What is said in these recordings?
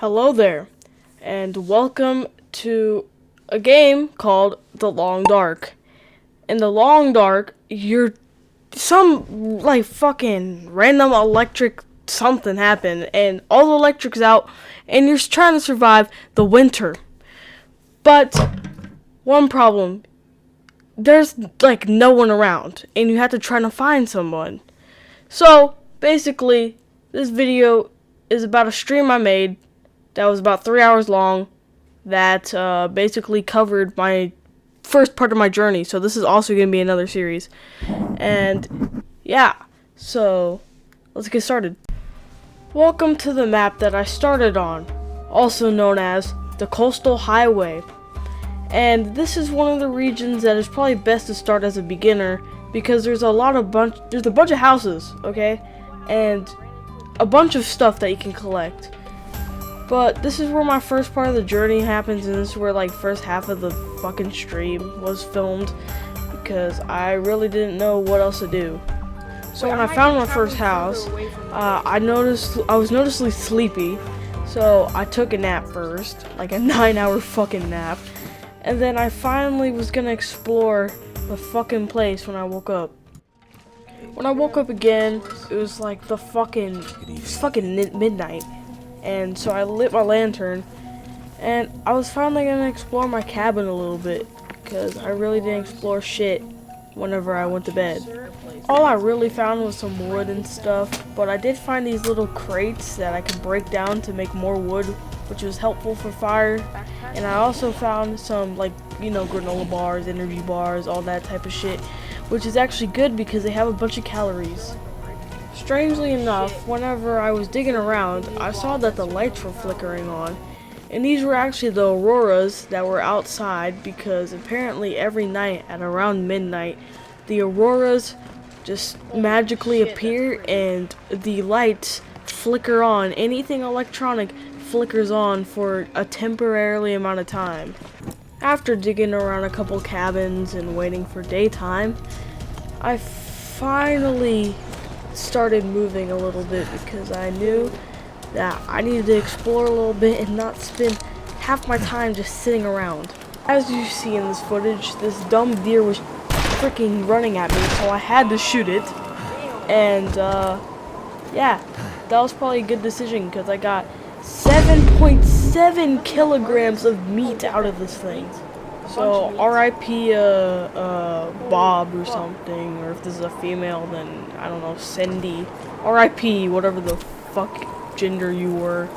Hello there, and welcome to a game called The Long Dark. In The Long Dark, you're some like fucking random electric something happened, and all the electric's out, and you're trying to survive the winter. But one problem, there's like no one around, and you have to try to find someone. So basically, this video is about a stream I made that was about 3 hours long that basically covered my first part of my journey. So this is also going to be another series. And yeah, so let's get started. Welcome to the map that I started on, also known as the Coastal Highway. And this is one of the regions that is probably best to start as a beginner because there's a bunch of houses, okay? And a bunch of stuff that you can collect. But this is where my first part of the journey happens, and this is where like first half of the fucking stream was filmed because I really didn't know what else to do. So when I found my first house, I was noticeably sleepy, so I took a nap first, like a 9-hour fucking nap, and then I finally was gonna explore the fucking place when I woke up. When I woke up again, it was like fucking midnight. And so I lit my lantern, and I was finally gonna explore my cabin a little bit, because I really didn't explore shit whenever I went to bed. All I really found was some wood and stuff, but I did find these little crates that I could break down to make more wood, which was helpful for fire. And I also found some, like, granola bars, energy bars, all that type of shit, which is actually good because they have a bunch of calories. Strangely enough, whenever I was digging around, I saw that the lights were flickering on. And these were actually the auroras that were outside, because apparently every night at around midnight, the auroras just magically appear and the lights flicker on. Anything electronic flickers on for a temporary amount of time. After digging around a couple cabins and waiting for daytime, I finally started moving a little bit because I knew that I needed to explore a little bit and not spend half my time just sitting around. As you see in this footage, this dumb deer was freaking running at me, so I had to shoot it. And yeah, that was probably a good decision because I got 7.7 kilograms of meat out of this thing. So R.I.P. Bob or something, or if this is a female, then I don't know, Cindy. R.I.P. whatever the fuck gender you were.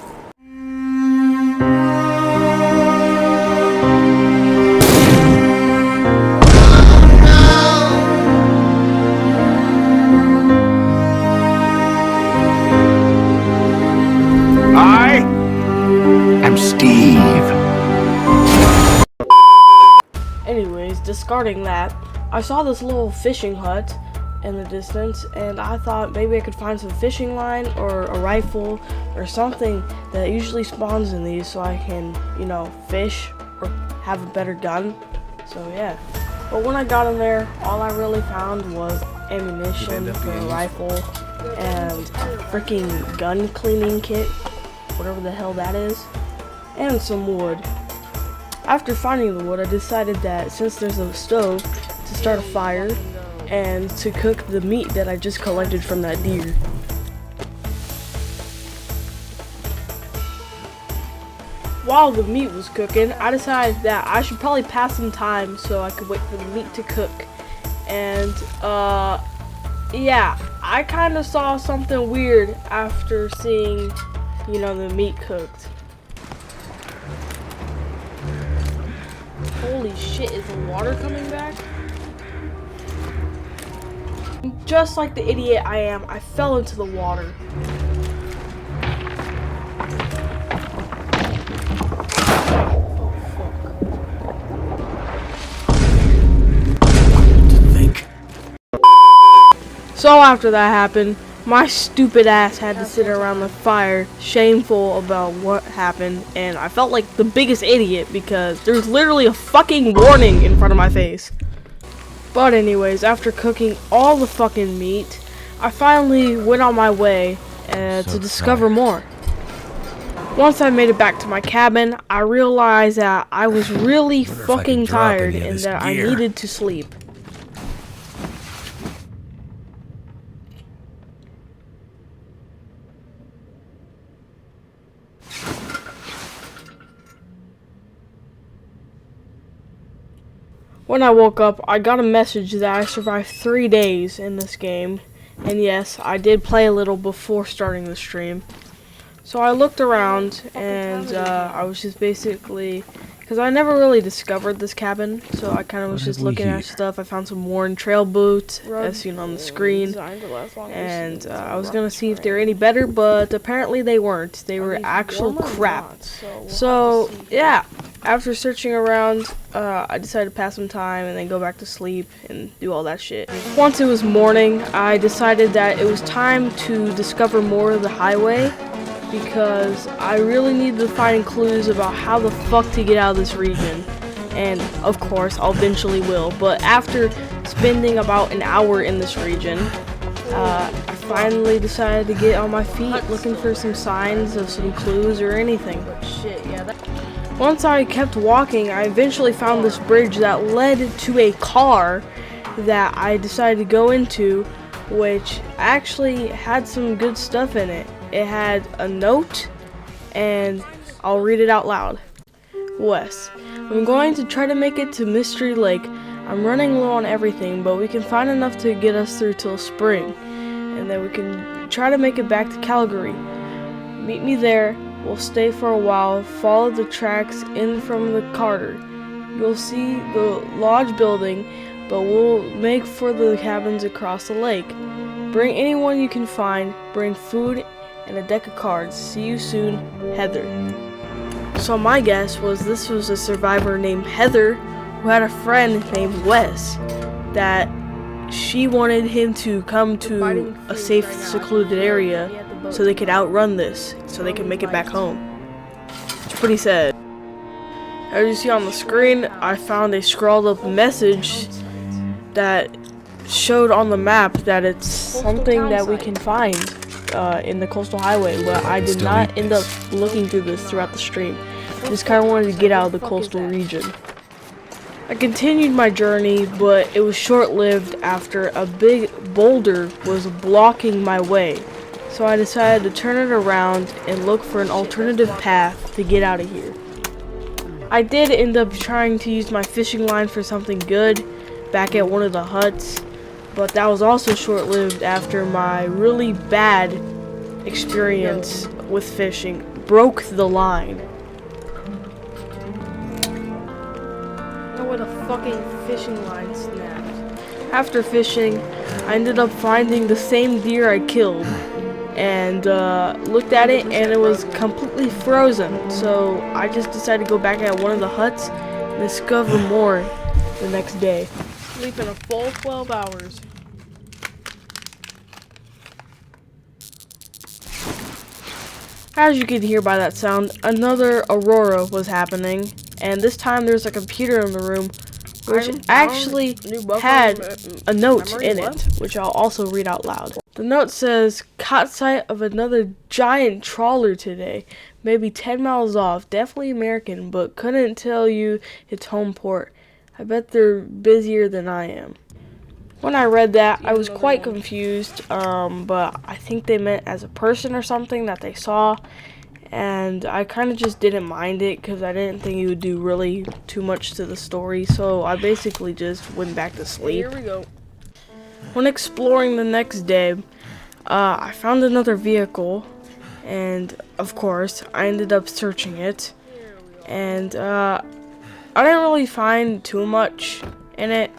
I am Steve. Anyways, discarding that, I saw this little fishing hut in the distance, and I thought maybe I could find some fishing line or a rifle or something that usually spawns in these so I can, fish or have a better gun. So yeah. But when I got in there, all I really found was ammunition for a rifle and a freaking gun cleaning kit, whatever the hell that is, and some wood. After finding the wood, I decided that since there's a stove, to start a fire and to cook the meat that I just collected from that deer. While the meat was cooking, I decided that I should probably pass some time so I could wait for the meat to cook. And yeah, I kind of saw something weird after seeing, the meat cooked. Holy shit, is the water coming back? Just like the idiot I am, I fell into the water. Oh, fuck. So after that happened, my stupid ass had to sit around the fire, shameful about what happened, and I felt like the biggest idiot because there's literally a fucking warning in front of my face. But anyways, after cooking all the fucking meat, I finally went on my way to discover more. Once I made it back to my cabin, I realized that I was really fucking tired and that I needed to sleep. When I woke up, I got a message that I survived 3 days in this game. And yes, I did play a little before starting the stream. So I looked around and I was just basically, because I never really discovered this cabin, so I kind of was just looking at stuff. I found some worn trail boots, as seen on the screen, and I was going to see if they're any better, but apparently they weren't. They were actual crap. So yeah, after searching around, I decided to pass some time and then go back to sleep and do all that shit. Once it was morning, I decided that it was time to discover more of the highway, because I really needed to find clues about how the fuck to get out of this region. And of course, I'll eventually will, but after spending about an hour in this region, I finally decided to get on my feet looking for some signs of some clues or anything. Once I kept walking, I eventually found this bridge that led to a car that I decided to go into, which actually had some good stuff in it. It had a note, and I'll read it out loud. Wes, I'm going to try to make it to Mystery Lake. I'm running low on everything, but we can find enough to get us through till spring, and then we can try to make it back to Calgary. Meet me there. We'll stay for a while, follow the tracks in from the Carter. You'll see the lodge building, but we'll make for the cabins across the lake. Bring anyone you can find, bring food and a deck of cards. See you soon, Heather. So my guess was this was a survivor named Heather who had a friend named Wes that she wanted him to come to a safe, secluded area so they could outrun this, so they could make it back home. It's pretty sad. As you see on the screen, I found a scrawled up message that showed on the map that it's something that we can find in the coastal highway, but I did not end up looking through this throughout the stream. I just kind of wanted to get out of the coastal region. I continued my journey, but it was short-lived after a big boulder was blocking my way. So I decided to turn it around and look for an alternative path to get out of here. I did end up trying to use my fishing line for something good back at one of the huts, but that was also short-lived after my really bad experience with fishing broke the line. Know where the fucking fishing line snapped. After fishing, I ended up finding the same deer I killed and looked at it, and it was completely frozen. So I just decided to go back at one of the huts and discover more the next day. Sleeping a full 12 hours. As you can hear by that sound, another aurora was happening, and this time there's a computer in the room which actually had a note in it, which I'll also read out loud. The note says, "Caught sight of another giant trawler today, maybe 10 miles off, definitely American, but couldn't tell you its home port. I bet they're busier than I am." When I read that, I was quite confused, but I think they meant as a person or something that they saw, and I kind of just didn't mind it because I didn't think it would do really too much to the story, so I basically just went back to sleep. Here we go. When exploring the next day, I found another vehicle, and of course, I ended up searching it, and I didn't really find too much in it.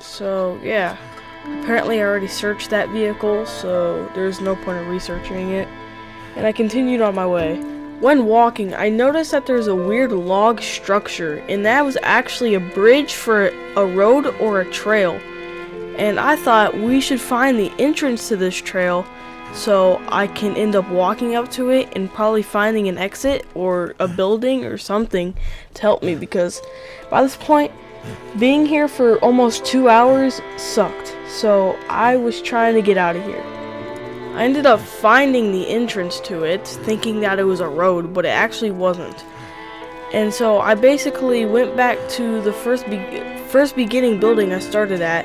So yeah, apparently I already searched that vehicle, so there's no point in researching it, and I continued on my way. When walking, I noticed that there's a weird log structure, and that was actually a bridge for a road or a trail, and I thought we should find the entrance to this trail so I can end up walking up to it and probably finding an exit or a building or something to help me, because by this point, being here for almost 2 hours sucked, so I was trying to get out of here. I ended up finding the entrance to it, thinking that it was a road, but it actually wasn't. And so I basically went back to the first beginning building I started at,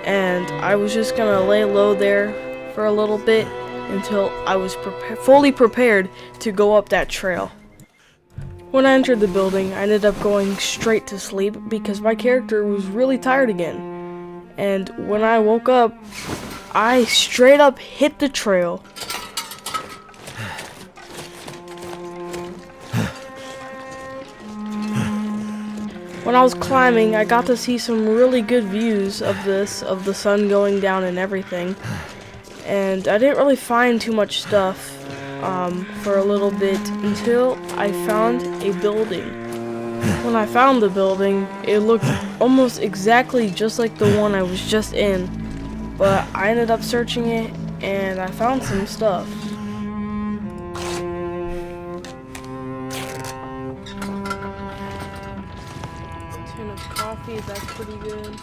and I was just gonna lay low there for a little bit until I was fully prepared to go up that trail. When I entered the building, I ended up going straight to sleep because my character was really tired again. And when I woke up, I straight up hit the trail. When I was climbing, I got to see some really good views of the sun going down and everything. And I didn't really find too much stuff for a little bit until I found a building. When I found the building, it looked almost exactly just like the one I was just in, but I ended up searching it and I found some stuff. A tin of coffee, that's pretty good.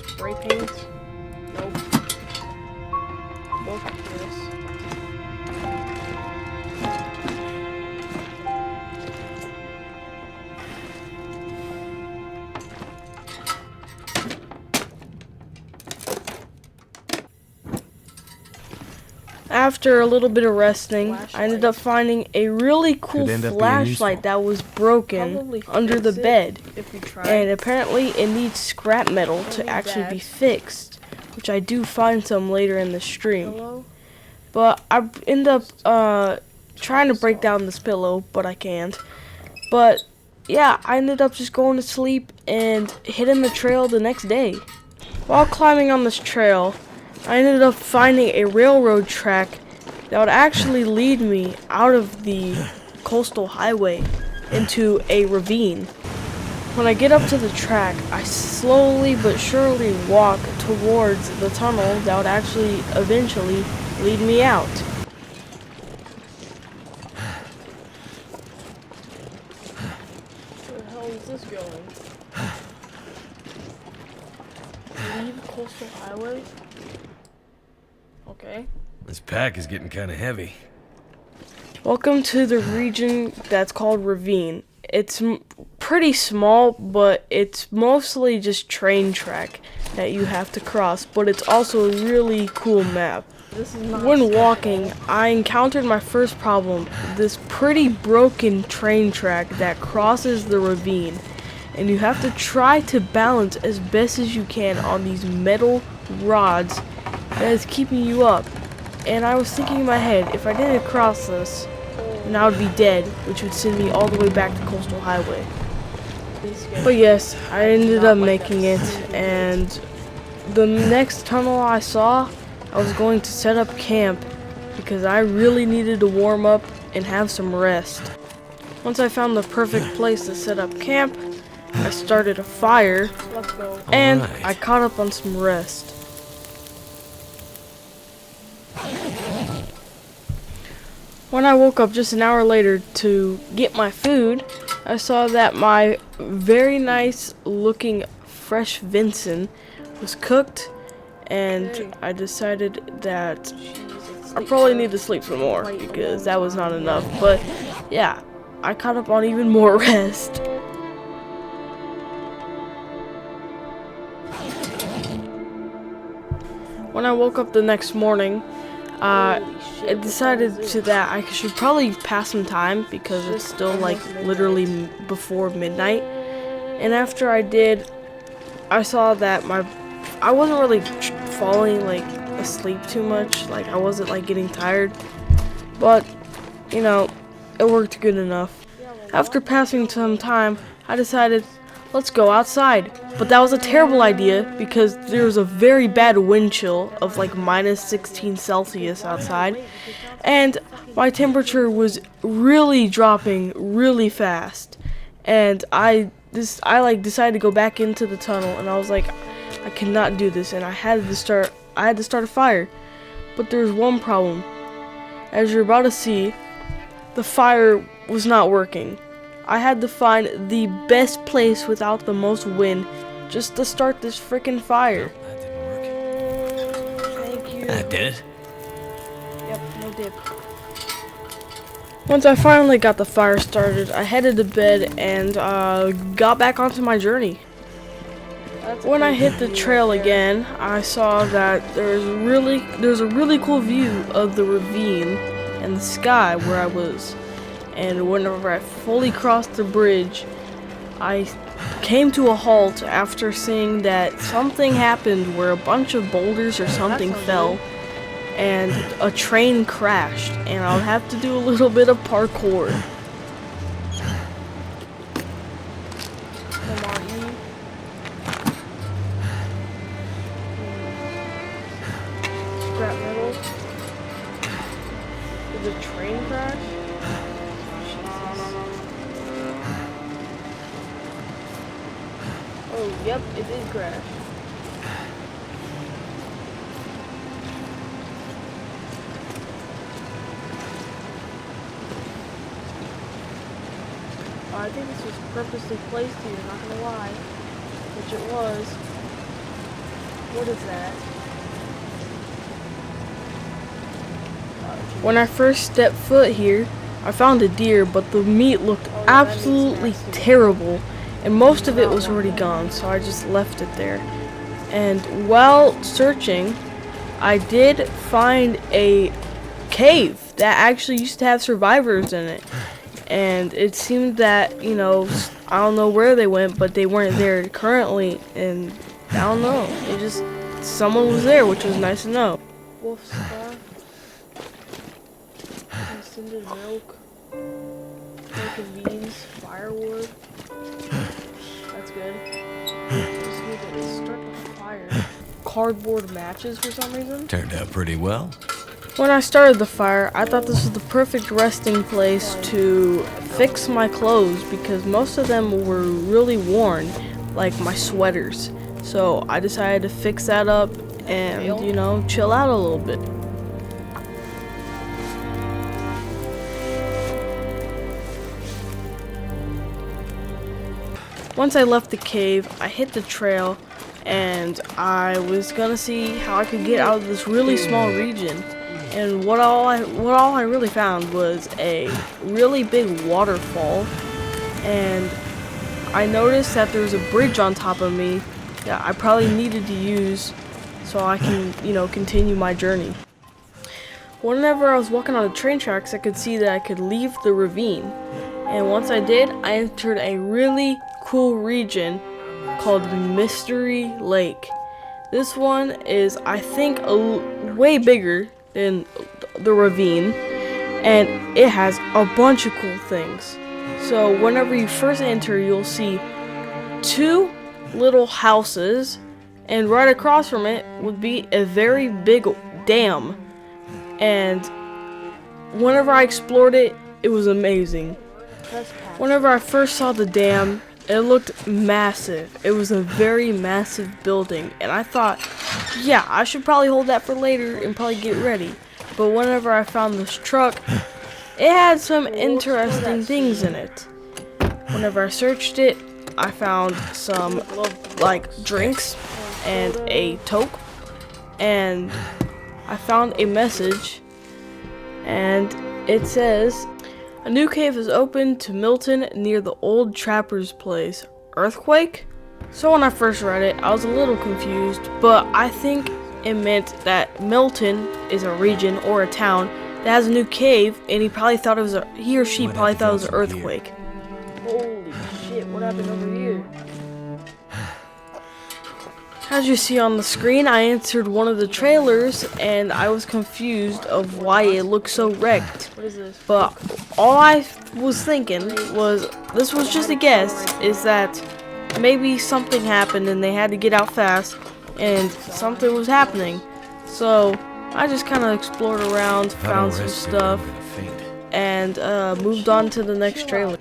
Spray paint? Nope. Look at this. After a little bit of resting, I ended up finding a really cool flashlight that was broken under the bed. And apparently it needs scrap metal to actually be fixed, which I do find some later in the stream. But I end up trying to break down this pillow, but I can't. But yeah, I ended up just going to sleep and hitting the trail the next day. While climbing on this trail, I ended up finding a railroad track that would actually lead me out of the coastal highway into a ravine. When I get up to the track, I slowly but surely walk towards the tunnel that would actually eventually lead me out. Where the hell is this going? Leave coastal highway? Okay. This pack is getting kind of heavy. Welcome to the region that's called Ravine. It's pretty small, but it's mostly just train track that you have to cross, but it's also a really cool map. When walking, I encountered my first problem, this pretty broken train track that crosses the ravine, and you have to try to balance as best as you can on these metal rods that is keeping you up. And I was thinking in my head, if I didn't cross this, then I would be dead, which would send me all the way back to Coastal Highway. But yes, I ended up making it, and the next tunnel I saw, I was going to set up camp because I really needed to warm up and have some rest. Once I found the perfect place to set up camp, I started a fire, and I caught up on some rest. When I woke up just an hour later to get my food, I saw that my very nice looking fresh venison was cooked, and I decided that I probably need to sleep some more because that was not enough. But yeah, I caught up on even more rest. When I woke up the next morning, I decided that I should probably pass some time because it's still like literally before midnight. And after I did, I saw that I wasn't really falling like asleep too much. Like I wasn't like getting tired, but you know, it worked good enough. After passing some time, I decided, let's go outside. But that was a terrible idea because there was a very bad wind chill of like minus 16 Celsius outside, and my temperature was really dropping really fast. And I decided to go back into the tunnel, and I was like, I cannot do this, and I had to start a fire. But there was one problem. As you're about to see, the fire was not working. I had to find the best place without the most wind just to start this freaking fire. That didn't work. That did it. Yep, no dip. Once I finally got the fire started, I headed to bed and got back onto my journey. When I hit the trail again, I saw that there's a really cool view of the ravine and the sky where I was. And whenever I fully crossed the bridge, I came to a halt after seeing that something happened where a bunch of boulders or something fell and a train crashed, and I'll have to do a little bit of parkour. Come on, Eve. Scrap metal. Did the train crash? Oh, yep, it did crash. I think this was purposely placed here, not gonna lie. Which it was. What is that? When I first stepped foot here, I found a deer, but the meat looked absolutely terrible, and most of it was already gone, so I just left it there. And while searching, I did find a cave that actually used to have survivors in it. And it seemed that, you know, I don't know where they went, but they weren't there currently, and I don't know. It just, someone was there, which was nice to know. Wolf scar, scented milk, milk and beans, firewood. That's good. Just need to start the fire. Cardboard matches for some reason. Turned out pretty well. When I started the fire, I thought this was the perfect resting place to fix my clothes because most of them were really worn, like my sweaters. So I decided to fix that up and, you know, chill out a little bit. Once I left the cave, I hit the trail and I was gonna see how I could get out of this really small region. And what all I really found was a really big waterfall, and I noticed that there was a bridge on top of me that I probably needed to use so I can, you know, continue my journey. Whenever I was walking on the train tracks, I could see that I could leave the ravine, and once I did, I entered a really cool region called Mystery Lake. This one is, I think, way bigger in the ravine, and it has a bunch of cool things. So whenever you first enter, you'll see two little houses, and right across from it would be a very big dam. And whenever I explored it, it was amazing. Whenever I first saw the dam, it looked massive. It was a very massive building, and I thought, yeah, I should probably hold that for later and probably get ready. But whenever I found this truck, it had some interesting things in it. Whenever I searched it, I found some, like, drinks and a toque, and I found a message, and it says, "A new cave is opened to Milton near the old trapper's place. Earthquake?" So when I first read it, I was a little confused, but I think it meant that Milton is a region or a town that has a new cave, and he or she probably thought it was an earthquake. Holy shit, what happened over here? As you see on the screen, I answered one of the trailers, and I was confused of why it looked so wrecked. What is this? But all I was thinking was, this was just a guess, is that maybe something happened and they had to get out fast, and something was happening. So I just kind of explored around, found some stuff, and moved on to the next trailer.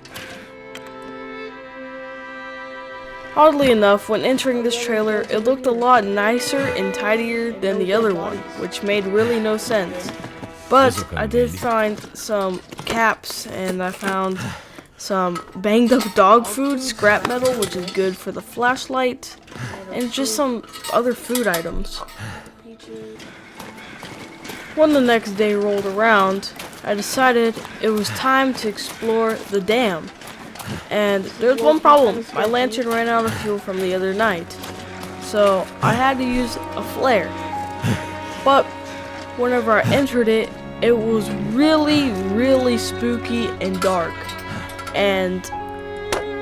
Oddly enough, when entering this trailer, it looked a lot nicer and tidier than the other one, which made really no sense. But I did find some caps, and I found some banged up dog food, scrap metal, which is good for the flashlight, and just some other food items. When the next day rolled around, I decided it was time to explore the dam. And there's one problem. My lantern ran out of fuel from the other night. So I had to use a flare. But whenever I entered it, it was really, really spooky and dark. And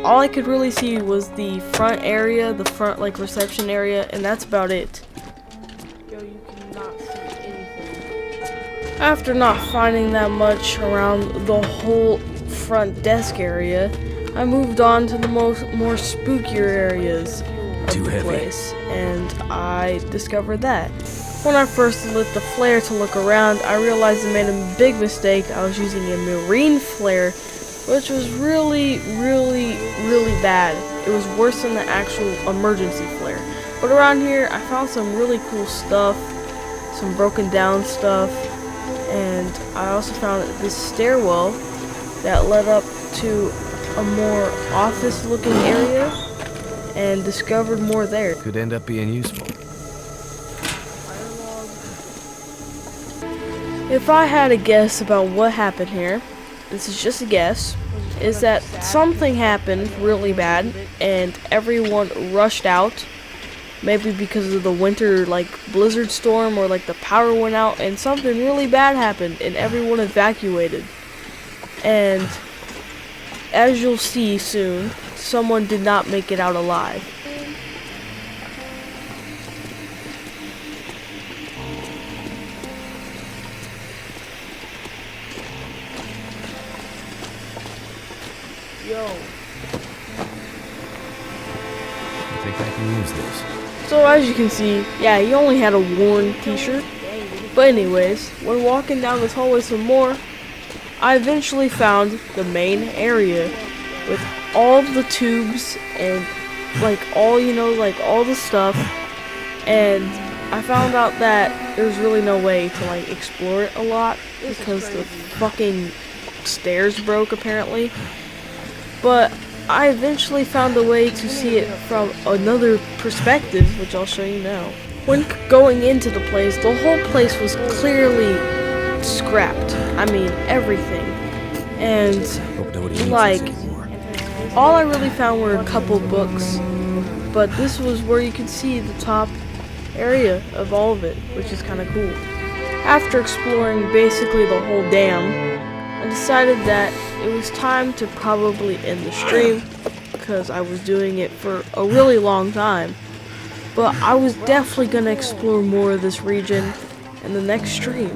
all I could really see was the front area, the front like reception area, and that's about it. Yo, you cannot see anything. After not finding that much around the whole front desk area, I moved on to the more spookier areas of the place, and I discovered that. When I first lit the flare to look around, I realized I made a big mistake. I was using a marine flare, which was really, really, really bad. It was worse than the actual emergency flare. But around here, I found some really cool stuff, some broken down stuff, and I also found this stairwell that led up to a more office looking area and discovered more there. Could end up being useful. If I had a guess about what happened here, this is just a guess, is that something happened really bad and everyone rushed out. Maybe because of the winter like blizzard storm, or like the power went out and something really bad happened and everyone evacuated. And as you'll see soon, someone did not make it out alive. Yo. I think I can use this. So as you can see, yeah, he only had a worn t-shirt. But anyways, when walking down this hallway some more, I eventually found the main area with all the tubes and like all, you know, like all the stuff. And I found out that there's really no way to like explore it a lot because the fucking stairs broke apparently. But I eventually found a way to see it from another perspective, which I'll show you now. When going into the place, the whole place was clearly scrapped. I mean, everything. And Hope nobody needs like, this anymore. all I really found were a couple books, but this was where you could see the top area of all of it, which is kind of cool. After exploring basically the whole dam, I decided that it was time to probably end the stream because I was doing it for a really long time. But I was definitely gonna explore more of this region in the next stream.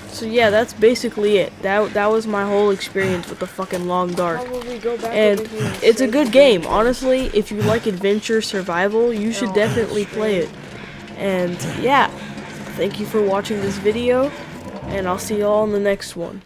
So yeah, that's basically it. That was my whole experience with the fucking Long Dark. And it's a good game. Honestly, if you like adventure survival, you should definitely play it. And yeah, thank you for watching this video, and I'll see you all in the next one.